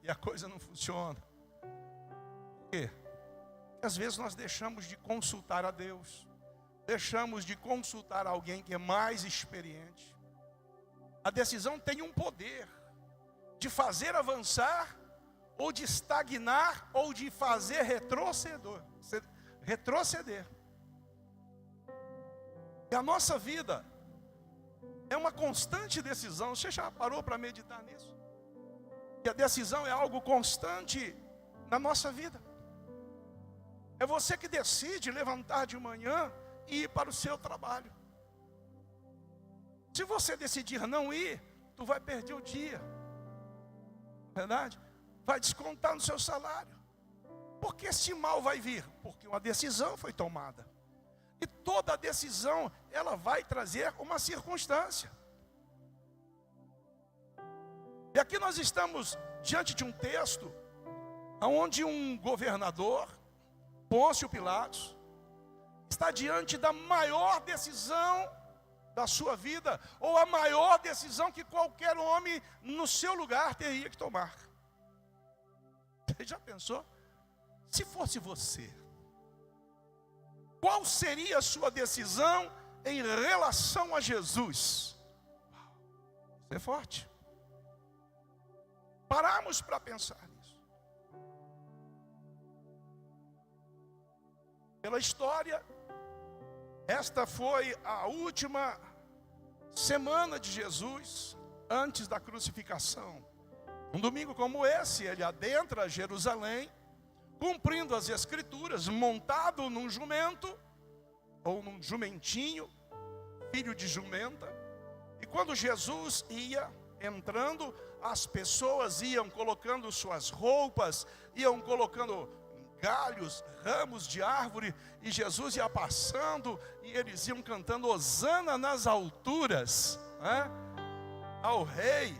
e a coisa não funciona. Por quê? Porque às vezes nós deixamos de consultar a Deus, deixamos de consultar alguém que é mais experiente. A decisão tem um poder de fazer avançar, ou de estagnar, ou de fazer retroceder. E a nossa vida é uma constante decisão. Você já parou para meditar nisso? Que a decisão é algo constante na nossa vida. É você que decide levantar de manhã e ir para o seu trabalho. Se você decidir não ir, tu vai perder o dia. Verdade? Vai descontar no seu salário. Porque esse mal vai vir? Porque uma decisão foi tomada. E toda decisão, ela vai trazer uma circunstância. E aqui nós estamos diante de um texto onde um governador, Pôncio Pilatos, está diante da maior decisão da sua vida, ou a maior decisão que qualquer homem no seu lugar teria que tomar. Você já pensou? Se fosse você, qual seria a sua decisão em relação a Jesus? Isso é forte. Paramos para pensar nisso. Pela história, esta foi a última semana de Jesus antes da crucificação. Um domingo como esse, ele adentra Jerusalém, cumprindo as escrituras, montado num jumento, ou num jumentinho, filho de jumenta. E quando Jesus ia entrando, as pessoas iam colocando suas roupas, iam colocando galhos, ramos de árvore, e Jesus ia passando, e eles iam cantando Hosana nas alturas, né? Ao rei,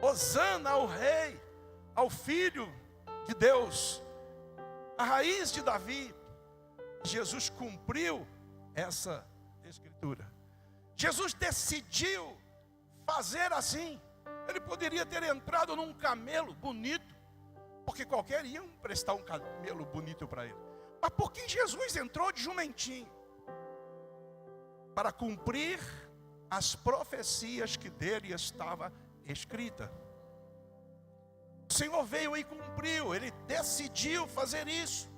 Hosana ao rei, ao filho de Deus, a raiz de Davi. Jesus cumpriu essa escritura. Jesus decidiu fazer assim. Ele poderia ter entrado num camelo bonito, porque qualquer ia emprestar um camelo bonito para ele. Mas por que Jesus entrou de jumentinho? Para cumprir as profecias que dele estava escrita. O Senhor veio e cumpriu, ele decidiu fazer isso.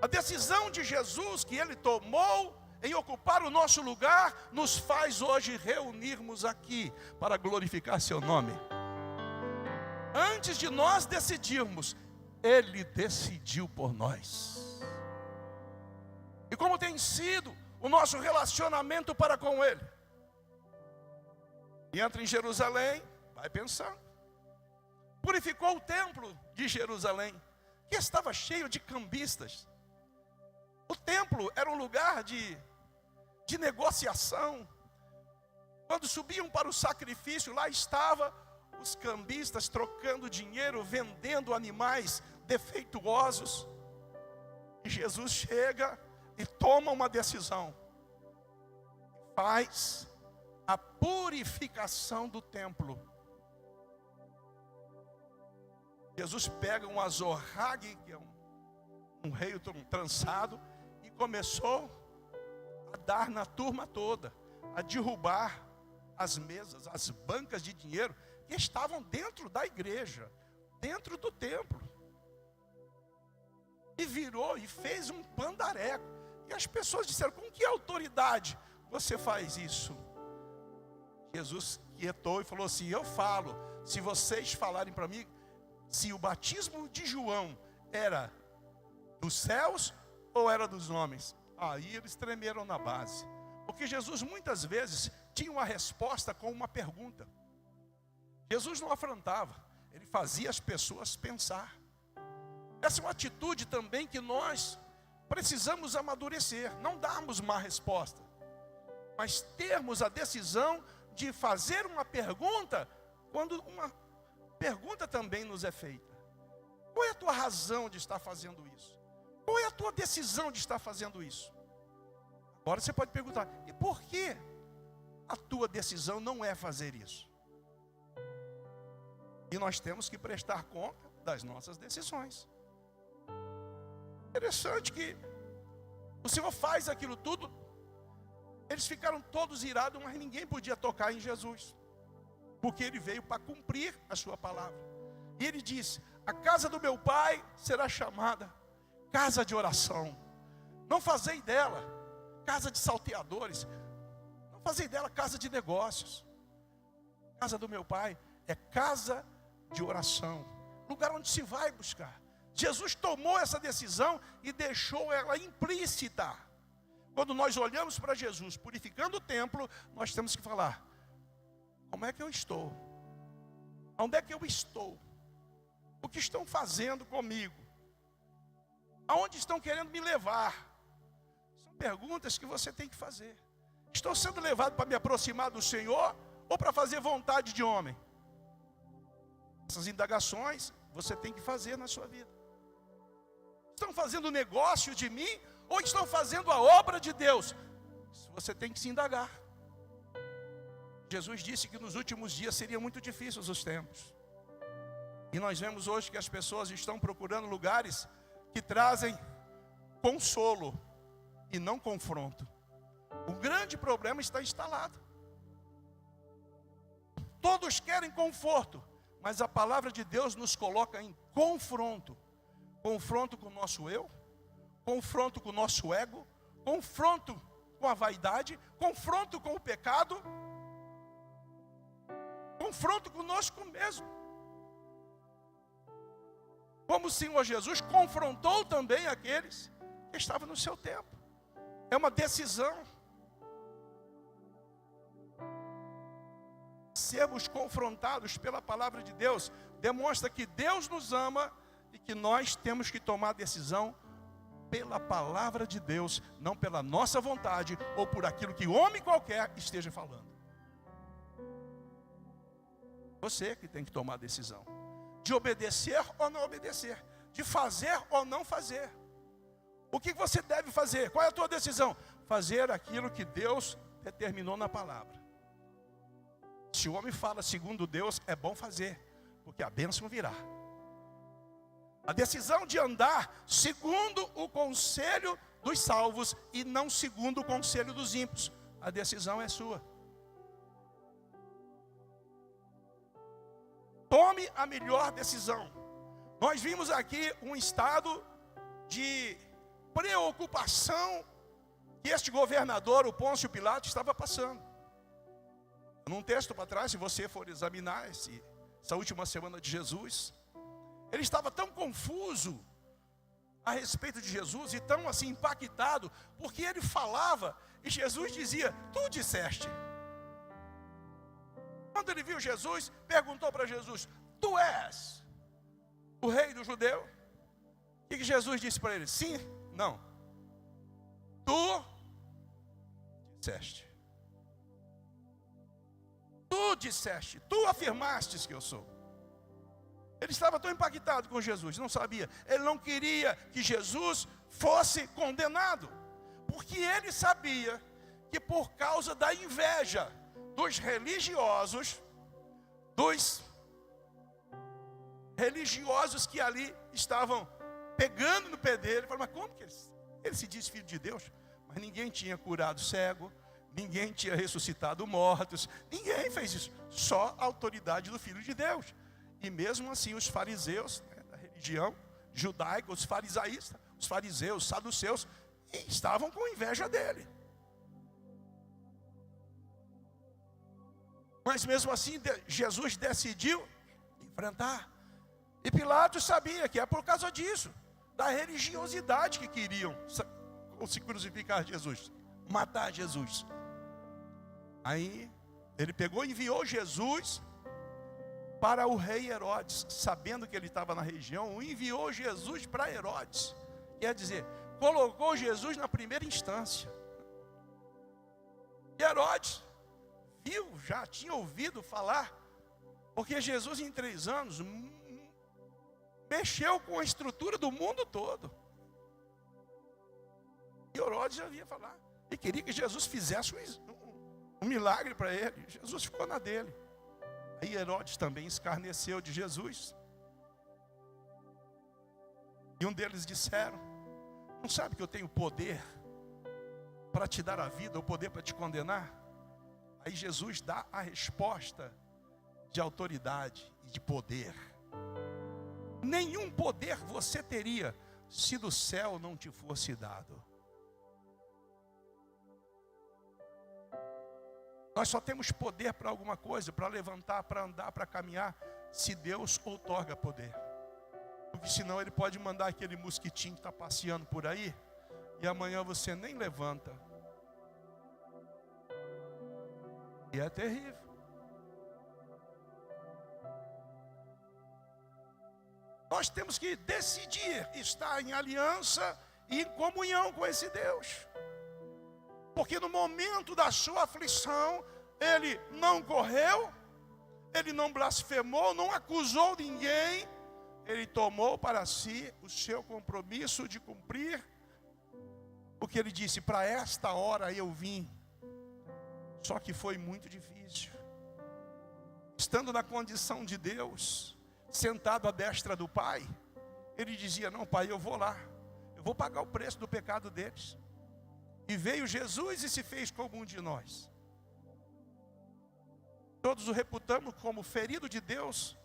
A decisão de Jesus que ele tomou em ocupar o nosso lugar, nos faz hoje reunirmos aqui para glorificar seu nome. Antes de nós decidirmos, ele decidiu por nós. E como tem sido o nosso relacionamento para com ele? E entra em Jerusalém, vai pensando. Purificou o templo de Jerusalém, que estava cheio de cambistas. O templo era um lugar de negociação. Quando subiam para o sacrifício, lá estava os cambistas trocando dinheiro, vendendo animais defeituosos. E Jesus chega e toma uma decisão. Faz a purificação do templo. Jesus pega um azorrague, que é um rei trançado, e começou a dar na turma toda, a derrubar as mesas, as bancas de dinheiro que estavam dentro da igreja, dentro do templo. E virou e fez um pandareco. E as pessoas disseram: com que autoridade você faz isso? Jesus quietou e falou assim: eu falo, se vocês falarem para mim, se o batismo de João era dos céus ou era dos homens. Aí eles tremeram na base, porque Jesus muitas vezes tinha uma resposta com uma pergunta. Jesus não afrontava, ele fazia as pessoas pensar. Essa é uma atitude também que nós precisamos amadurecer, não darmos má resposta, mas termos a decisão de fazer uma pergunta quando uma pergunta também nos é feita. Qual é a tua razão de estar fazendo isso? Qual é a tua decisão de estar fazendo isso? Agora você pode perguntar: e por que a tua decisão não é fazer isso? E nós temos que prestar conta das nossas decisões. Interessante que o Senhor faz aquilo tudo. Eles ficaram todos irados, mas ninguém podia tocar em Jesus, porque Ele veio para cumprir a sua palavra. E Ele disse: a casa do meu Pai será chamada casa de oração. Não fazei dela casa de salteadores, não fazei dela casa de negócios. Casa do meu Pai é casa de oração, lugar onde se vai buscar. Jesus tomou essa decisão e deixou ela implícita. Quando nós olhamos para Jesus purificando o templo, nós temos que falar: como é que eu estou? Onde é que eu estou? O que estão fazendo comigo? Aonde estão querendo me levar? São perguntas que você tem que fazer. Estou sendo levado para me aproximar do Senhor ou para fazer vontade de homem? Essas indagações você tem que fazer na sua vida. Estão fazendo negócio de mim ou estão fazendo a obra de Deus? Você tem que se indagar. Jesus disse que nos últimos dias seriam muito difíceis os tempos. E nós vemos hoje que as pessoas estão procurando lugares que trazem consolo e não confronto. O grande problema está instalado. Todos querem conforto, mas a palavra de Deus nos coloca em confronto. Confronto com o nosso eu, confronto com o nosso ego, confronto com a vaidade, confronto com o pecado, confronto conosco mesmo. Como o Senhor Jesus confrontou também aqueles que estavam no seu tempo. É uma decisão. Sermos confrontados pela palavra de Deus demonstra que Deus nos ama e que nós temos que tomar decisão pela palavra de Deus, não pela nossa vontade ou por aquilo que homem qualquer esteja falando. Você que tem que tomar a decisão de obedecer ou não obedecer, de fazer ou não fazer. O que você deve fazer? Qual é a tua decisão? Fazer aquilo que Deus determinou na palavra. Se o homem fala segundo Deus, é bom fazer, porque a bênção virá. A decisão de andar segundo o conselho dos salvos e não segundo o conselho dos ímpios, a decisão é sua. Tome a melhor decisão. Nós vimos aqui um estado de preocupação que este governador, o Pôncio Pilatos, estava passando. Num texto para trás, se você for examinar essa última semana de Jesus, ele estava tão confuso a respeito de Jesus e tão assim impactado, porque ele falava e Jesus dizia: tu disseste. Quando ele viu Jesus, perguntou para Jesus: tu és o rei dos judeus? O que Jesus disse para ele? Sim, não. Tu disseste. Tu disseste, tu afirmastes que eu sou. Ele estava tão impactado com Jesus, não sabia. Ele não queria que Jesus fosse condenado, porque ele sabia que por causa da inveja dos religiosos que ali estavam pegando no pé dele, falou: mas como que ele se diz filho de Deus? Mas ninguém tinha curado cego, ninguém tinha ressuscitado mortos, ninguém fez isso, só a autoridade do Filho de Deus. E mesmo assim os fariseus, da religião judaica, os farisaístas, os fariseus, os saduceus, estavam com inveja dele. Mas mesmo assim Jesus decidiu enfrentar. E Pilatos sabia que é por causa disso, da religiosidade que queriam se crucificar Jesus, matar Jesus. Aí ele pegou e enviou Jesus para o rei Herodes, sabendo que ele estava na região, enviou Jesus para Herodes. Quer dizer, colocou Jesus na primeira instância. E Herodes viu, já tinha ouvido falar, porque Jesus em 3 anos mexeu com a estrutura do mundo todo. E Herodes já havia falar, e queria que Jesus fizesse um milagre para ele. Jesus ficou na dele. Aí Herodes também escarneceu de Jesus. E um deles disseram: não sabe que eu tenho poder para te dar a vida, ou poder para te condenar? Aí Jesus dá a resposta de autoridade e de poder. Nenhum poder você teria se do céu não te fosse dado. Nós só temos poder para alguma coisa, para levantar, para andar, para caminhar, se Deus outorga poder. Porque senão Ele pode mandar aquele mosquitinho que está passeando por aí, e amanhã você nem levanta. E é terrível. Nós temos que decidir estar em aliança e em comunhão com esse Deus. Porque no momento da sua aflição, Ele não correu, Ele não blasfemou, não acusou ninguém. Ele tomou para si o seu compromisso de cumprir o que Ele disse: para esta hora eu vim. Só que foi muito difícil. Estando na condição de Deus, sentado à destra do Pai, Ele dizia: não, Pai, eu vou lá, eu vou pagar o preço do pecado deles. E veio Jesus e se fez como um de nós. Todos o reputamos como ferido de Deus,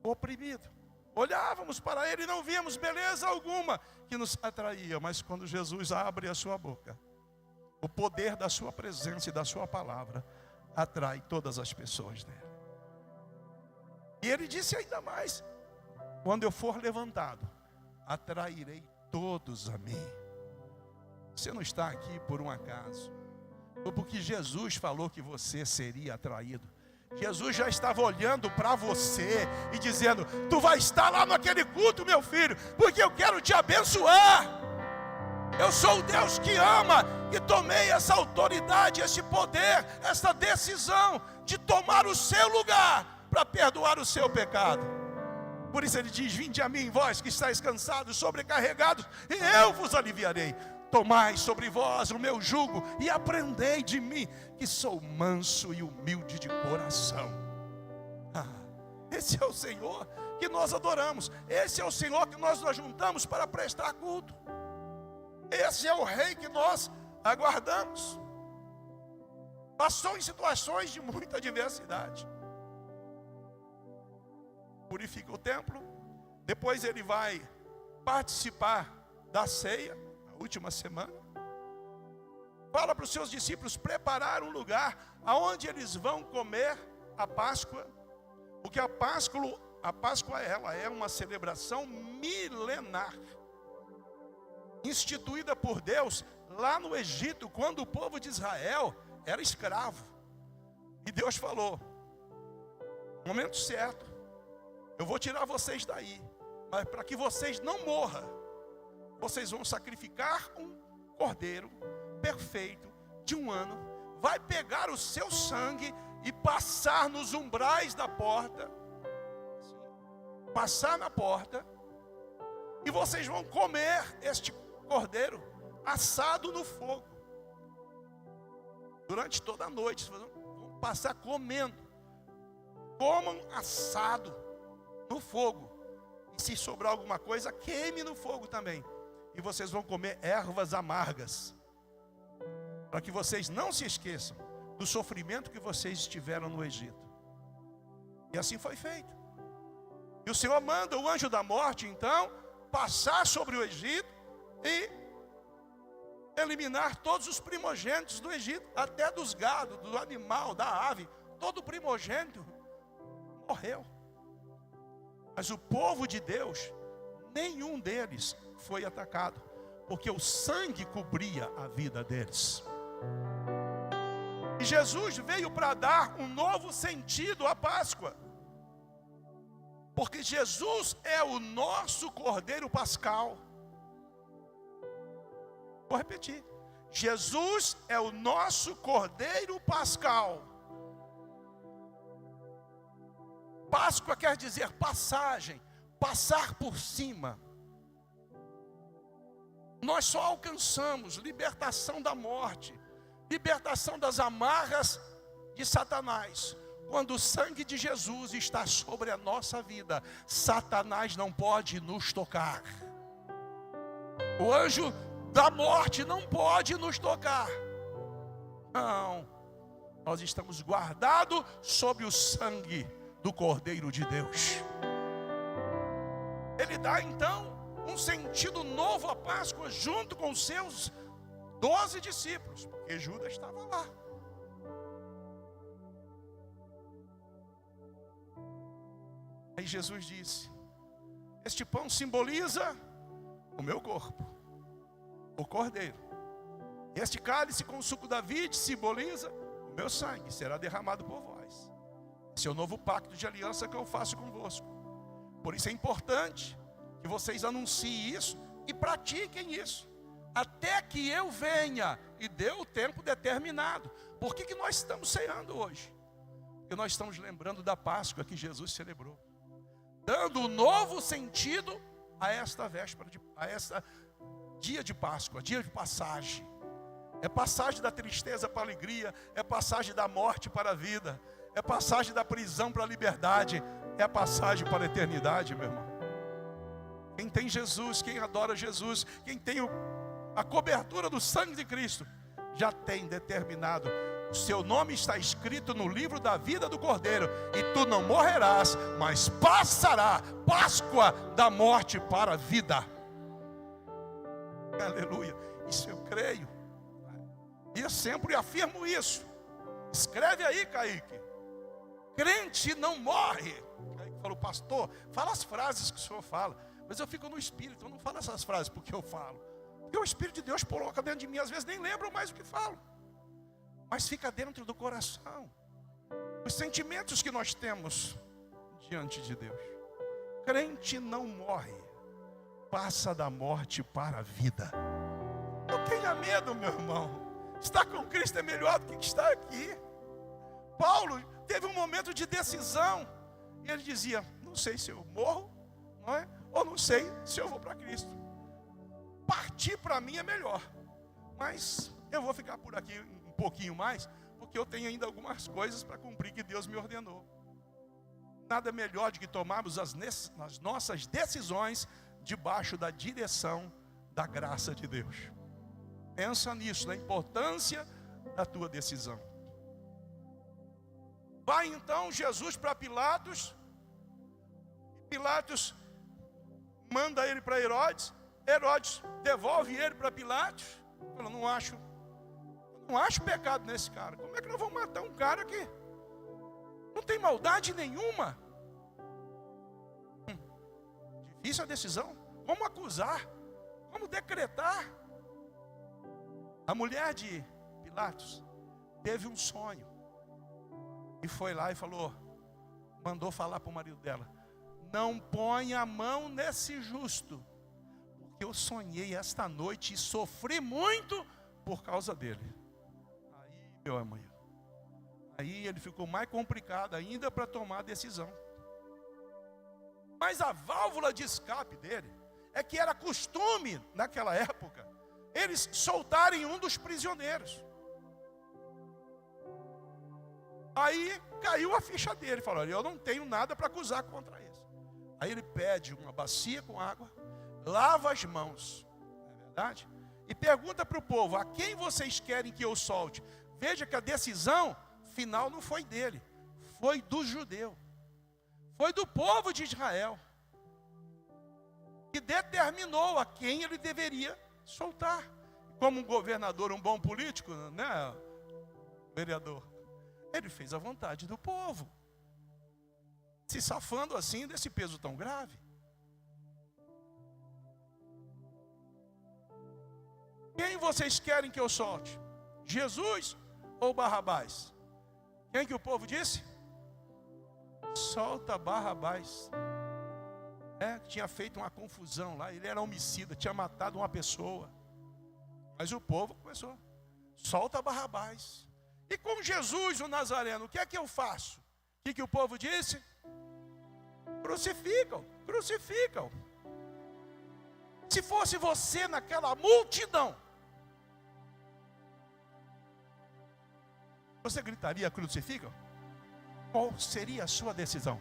oprimido. Olhávamos para Ele e não víamos beleza alguma que nos atraía. Mas quando Jesus abre a sua boca, o poder da sua presença e da sua palavra atrai todas as pessoas dele. E Ele disse ainda mais: quando eu for levantado, atrairei todos a mim. Você não está aqui por um acaso, ou porque Jesus falou que você seria atraído. Jesus já estava olhando para você e dizendo: tu vai estar lá naquele culto, meu filho, porque eu quero te abençoar. Eu sou o Deus que ama, e tomei essa autoridade, esse poder, essa decisão de tomar o seu lugar para perdoar o seu pecado. Por isso Ele diz: vinde a mim, vós que estáis cansados, sobrecarregados, e eu vos aliviarei. Tomai sobre vós o meu jugo e aprendei de mim, que sou manso e humilde de coração. Esse é o Senhor que nós adoramos. Esse é o Senhor que nós nos juntamos para prestar culto. Esse é o Rei que nós aguardamos. Passou em situações de muita adversidade. Purifica o templo. Depois Ele vai participar da ceia, a última semana. Fala para os seus discípulos preparar um lugar aonde eles vão comer a Páscoa. Porque a Páscoa ela é uma celebração milenar, instituída por Deus lá no Egito, quando o povo de Israel era escravo. E Deus falou: no momento certo, eu vou tirar vocês daí, mas para que vocês não morram, vocês vão sacrificar um cordeiro perfeito de 1 ano, vai pegar o seu sangue e passar nos umbrais da porta, passar na porta, e vocês vão comer este cordeiro assado no fogo. Durante toda a noite, vocês vão passar comendo. Comam assado no fogo. E se sobrar alguma coisa, queime no fogo também. E vocês vão comer ervas amargas, para que vocês não se esqueçam do sofrimento que vocês tiveram no Egito. E assim foi feito. E o Senhor manda o anjo da morte, então, passar sobre o Egito e eliminar todos os primogênitos do Egito, até dos gados, do animal, da ave. Todo primogênito morreu. Mas o povo de Deus, nenhum deles foi atacado, porque o sangue cobria a vida deles. E Jesus veio para dar um novo sentido à Páscoa, porque Jesus é o nosso Cordeiro Pascal. Vou repetir: Jesus é o nosso Cordeiro Pascal. Páscoa quer dizer passagem, passar por cima. Nós só alcançamos libertação da morte, libertação das amarras de Satanás, Quando o sangue de Jesus está sobre a nossa vida, Satanás não pode nos tocar. O anjo da morte não pode nos tocar. Não, nós estamos guardados sob o sangue do Cordeiro de Deus. Ele dá então um sentido novo à Páscoa junto com os seus 12 discípulos, porque Judas estava lá. Aí Jesus disse: este pão simboliza o meu corpo, o Cordeiro. Este cálice com o suco da vide simboliza o meu sangue, será derramado por vós. Esse é o novo pacto de aliança que eu faço convosco. Por isso é importante que vocês anunciem isso e pratiquem isso, até que eu venha e dê o tempo determinado. Por que nós estamos ceando hoje? Porque nós estamos lembrando da Páscoa que Jesus celebrou, dando um novo sentido a esta véspera, a esta dia de Páscoa, dia de passagem. É passagem da tristeza para a alegria, é passagem da morte para a vida, é passagem da prisão para a liberdade, é a passagem para a eternidade, meu irmão. Quem tem Jesus, quem adora Jesus, quem tem a cobertura do sangue de Cristo, já tem determinado: o seu nome está escrito no livro da vida do Cordeiro, e tu não morrerás, mas passará. Páscoa da morte para a vida. Aleluia. Isso eu creio, e eu sempre afirmo isso. Escreve aí, Kaique: crente não morre. Kaique falou: pastor, fala as frases que o senhor fala. Mas eu fico no Espírito, eu não falo essas frases porque eu falo, porque o Espírito de Deus coloca dentro de mim. Às vezes nem lembro mais o que falo, mas fica dentro do coração, os sentimentos que nós temos diante de Deus. Crente não morre, passa da morte para a vida. Não tenha medo, meu irmão. Estar com Cristo é melhor do que estar aqui. Paulo teve um momento de decisão, e ele dizia: não sei se eu morro, não é? Ou não sei se eu vou para Cristo. Partir para mim é melhor, mas eu vou ficar por aqui um pouquinho mais, porque eu tenho ainda algumas coisas para cumprir que Deus me ordenou. Nada melhor do que tomarmos as nossas decisões debaixo da direção da graça de Deus. Pensa nisso, na importância da tua decisão. Vai então Jesus para Pilatos, e Pilatos manda ele para Herodes. Herodes devolve ele para Pilatos. Fala: não acho pecado nesse cara. Como é que nós vamos matar um cara que não tem maldade nenhuma? Difícil a decisão. Como acusar? Como decretar? A mulher de Pilatos teve um sonho, e foi lá e mandou falar para o marido dela: não ponha a mão nesse justo, porque eu sonhei esta noite e sofri muito por causa dele. Aí, meu amigo, aí ele ficou mais complicado ainda para tomar a decisão. Mas a válvula de escape dele é que era costume naquela época eles soltarem um dos prisioneiros. Aí caiu a ficha dele, falou: eu não tenho nada para acusar contra esse. Aí ele pede uma bacia com água, lava as mãos, não é verdade? E pergunta para o povo: a quem vocês querem que eu solte? Veja que a decisão final não foi dele, foi do judeu, foi do povo de Israel, que determinou a quem ele deveria soltar. Como um governador, um bom político, né, vereador, ele fez a vontade do povo, se safando assim desse peso tão grave. Quem vocês querem que eu solte? Jesus ou Barrabás? Quem que o povo disse? Solta Barrabás. Tinha feito uma confusão lá, ele era homicida, tinha matado uma pessoa. Mas o povo começou: solta Barrabás. E com Jesus, o Nazareno, o que é que eu faço? O que o povo disse? Crucificam, crucificam. Se fosse você naquela multidão, você gritaria: crucificam? qual seria a sua decisão?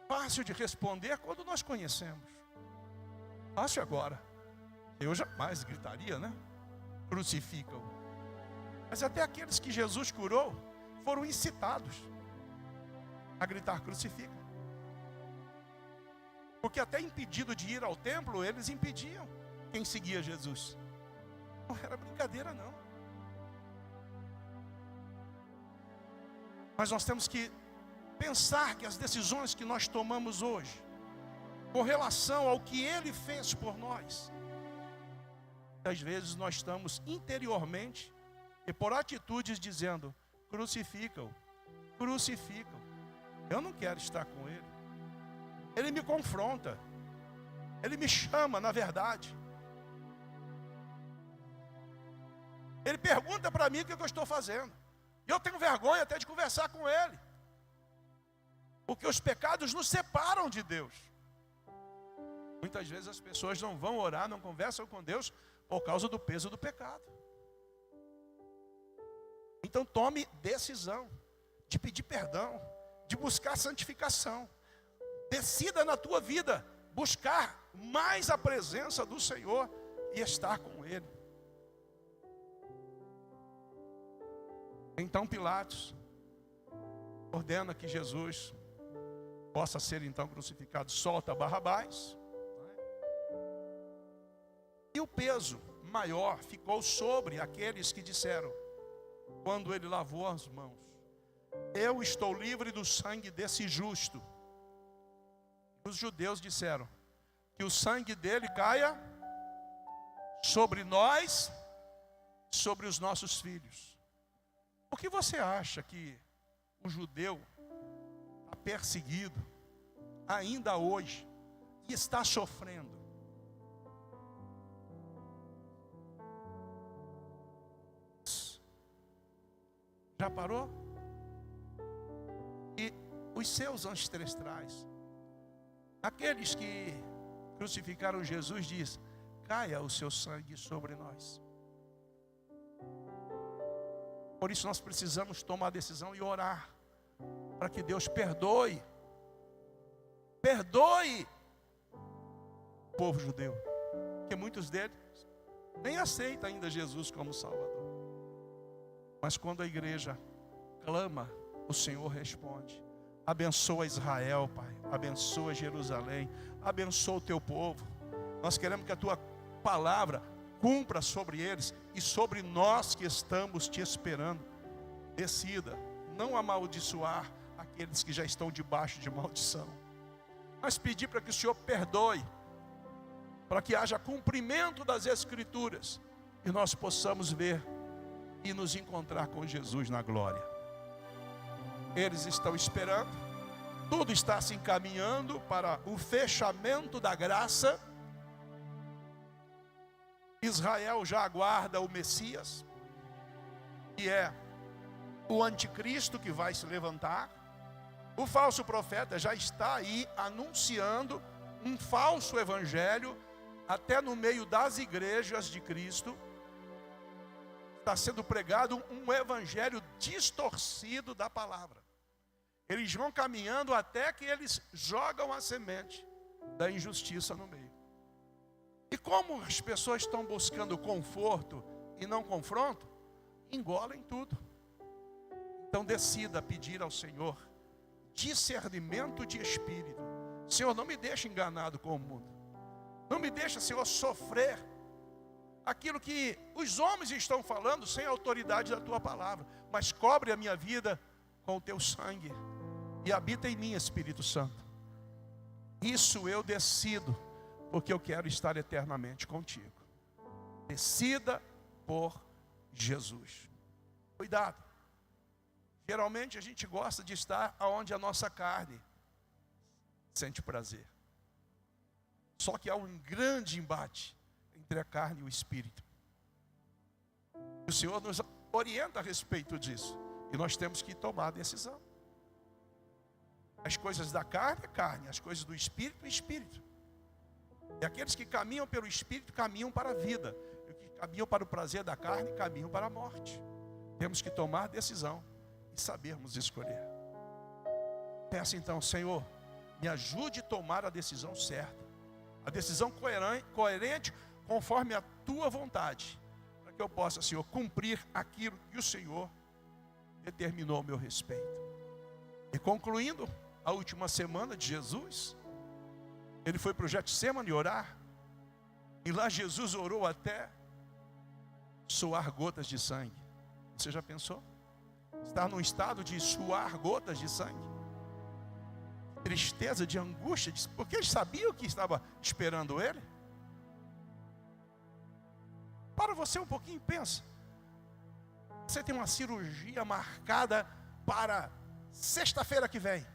Fácil de responder quando nós conhecemos. Fácil agora. Eu jamais gritaria, né? Crucificam. Mas até aqueles que Jesus curou foram incitados a gritar crucifica. Porque até impedido de ir ao templo, eles impediam quem seguia Jesus. Não era brincadeira, não. Mas nós temos que pensar que as decisões que nós tomamos hoje, com relação ao que Ele fez por nós, às vezes nós estamos interiormente e por atitudes dizendo, crucificam, crucificam. Eu não quero estar com Ele. Ele me confronta. Ele me chama, na verdade. Ele pergunta para mim o que eu estou fazendo. E eu tenho vergonha até de conversar com Ele. Porque os pecados nos separam de Deus. Muitas vezes as pessoas não vão orar, não conversam com Deus por causa do peso do pecado. Então tome decisão de pedir perdão, de buscar santificação. Decida na tua vida buscar mais a presença do Senhor e estar com Ele. Então Pilatos ordena que Jesus possa ser então crucificado. Solta Barrabás. E o peso maior ficou sobre aqueles que disseram, quando ele lavou as mãos, eu estou livre do sangue desse justo. Os judeus disseram que o sangue dele caia sobre nós, sobre os nossos filhos. Por que você acha que o judeu está perseguido ainda hoje e está sofrendo? Já parou? E os seus ancestrais, aqueles que crucificaram Jesus, diz, caia o seu sangue sobre nós. Por isso nós precisamos tomar a decisão e orar, para que Deus perdoe o povo judeu, porque muitos deles nem aceitam ainda Jesus como Salvador. Mas quando a igreja clama, o Senhor responde. Abençoa Israel, Pai. Abençoa Jerusalém. Abençoa o teu povo. Nós queremos que a tua palavra cumpra sobre eles e sobre nós que estamos te esperando. Decida não amaldiçoar aqueles que já estão debaixo de maldição, mas pedir para que o Senhor perdoe, para que haja cumprimento das Escrituras e nós possamos ver e nos encontrar com Jesus na glória. Eles estão esperando, tudo está se encaminhando para o fechamento da graça. Israel já aguarda o Messias, que é o anticristo que vai se levantar. O falso profeta já está aí anunciando um falso evangelho, até no meio das igrejas de Cristo. Está sendo pregado um evangelho distorcido da palavra. Eles vão caminhando até que eles jogam a semente da injustiça no meio. E como as pessoas estão buscando conforto e não confronto, engolem tudo. Então decida pedir ao Senhor discernimento de espírito. Senhor, não me deixe enganado com o mundo. Não me deixe, Senhor, sofrer aquilo que os homens estão falando sem a autoridade da tua palavra, mas cobre a minha vida com o teu sangue e habita em mim, Espírito Santo. Isso eu decido, porque eu quero estar eternamente contigo. Decida por Jesus. Cuidado. Geralmente a gente gosta de estar onde a nossa carne sente prazer. Só que há um grande embate entre a carne e o espírito. O Senhor nos orienta a respeito disso. E nós temos que tomar a decisão. As coisas da carne é carne, as coisas do espírito é espírito. E aqueles que caminham pelo espírito caminham para a vida. E os que caminham para o prazer da carne caminham para a morte. Temos que tomar decisão e sabermos escolher. Peça então: Senhor, me ajude a tomar a decisão certa, a decisão coerente conforme a tua vontade, para que eu possa, Senhor, cumprir aquilo que o Senhor determinou a meu respeito. E concluindo a última semana de Jesus, ele foi para o Getsemane orar, e lá Jesus orou até suar gotas de sangue. Você já pensou? Estar num estado de suar gotas de sangue, tristeza, de angústia, porque ele sabia o que estava esperando ele. Para você um pouquinho e pensa. Você tem uma cirurgia marcada para sexta-feira que vem.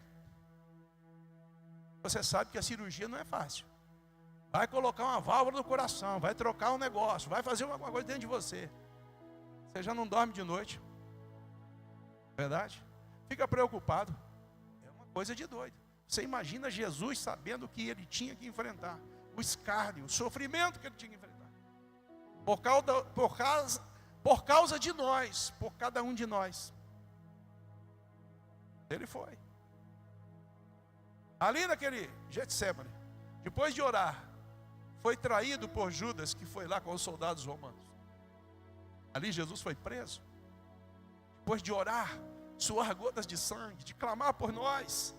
Você sabe que a cirurgia não é fácil. Vai colocar uma válvula no coração, vai trocar um negócio, vai fazer alguma coisa dentro de você. Você já não dorme de noite. Verdade? Fica preocupado. É uma coisa de doido. Você imagina Jesus sabendo o que ele tinha que enfrentar. O escárnio, o sofrimento que ele tinha que enfrentar. Por causa de nós, por cada um de nós. Ele foi. Ali naquele Getsemane, depois de orar, foi traído por Judas, que foi lá com os soldados romanos. Ali Jesus foi preso. Depois de orar, suar gotas de sangue, de clamar por nós,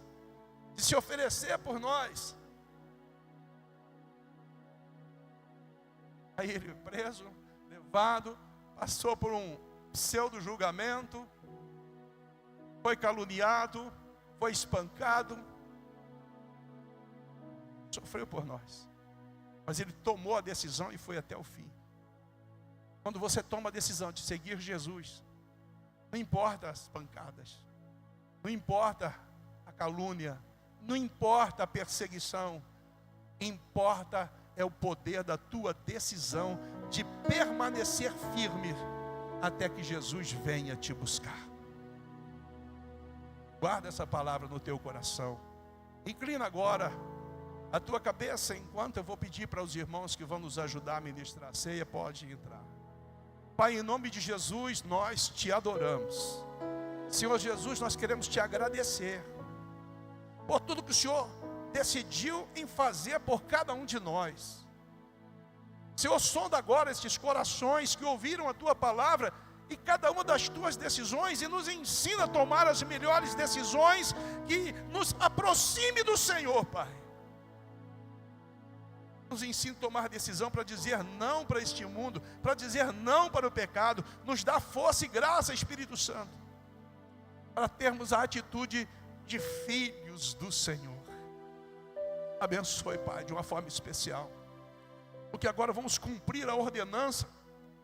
de se oferecer por nós. Aí ele preso, levado, passou por um pseudo-julgamento, foi caluniado, foi espancado, sofreu por nós. Mas ele tomou a decisão e foi até o fim. Quando você toma a decisão de seguir Jesus, não importa as pancadas, não importa a calúnia, não importa a perseguição, importa é o poder da tua decisão de permanecer firme até que Jesus venha te buscar. Guarda essa palavra no teu coração. Inclina agora a tua cabeça enquanto eu vou pedir para os irmãos que vão nos ajudar a ministrar a ceia. Pode entrar. Pai, em nome de Jesus, nós te adoramos. Senhor Jesus, nós queremos te agradecer por tudo que o Senhor decidiu em fazer por cada um de nós. Senhor, sonda agora estes corações que ouviram a tua palavra e cada uma das tuas decisões, e nos ensina a tomar as melhores decisões que nos aproxime do Senhor, Pai. Nos ensina a tomar decisão para dizer não para este mundo, para dizer não para o pecado. Nos dá força e graça, Espírito Santo, para termos a atitude de filhos do Senhor. Abençoe, Pai, de uma forma especial, porque agora vamos cumprir a ordenança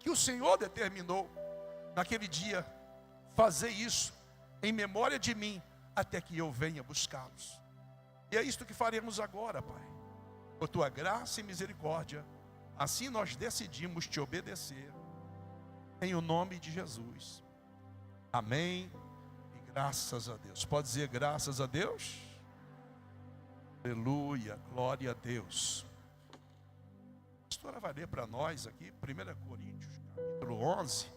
que o Senhor determinou naquele dia. Fazer isso em memória de mim, até que eu venha buscá-los. E é isto que faremos agora, Pai. Por tua graça e misericórdia, assim nós decidimos te obedecer, em o nome de Jesus. Amém e graças a Deus. Pode dizer graças a Deus? Aleluia, glória a Deus. A pastora vai ler para nós aqui 1 Coríntios capítulo 11.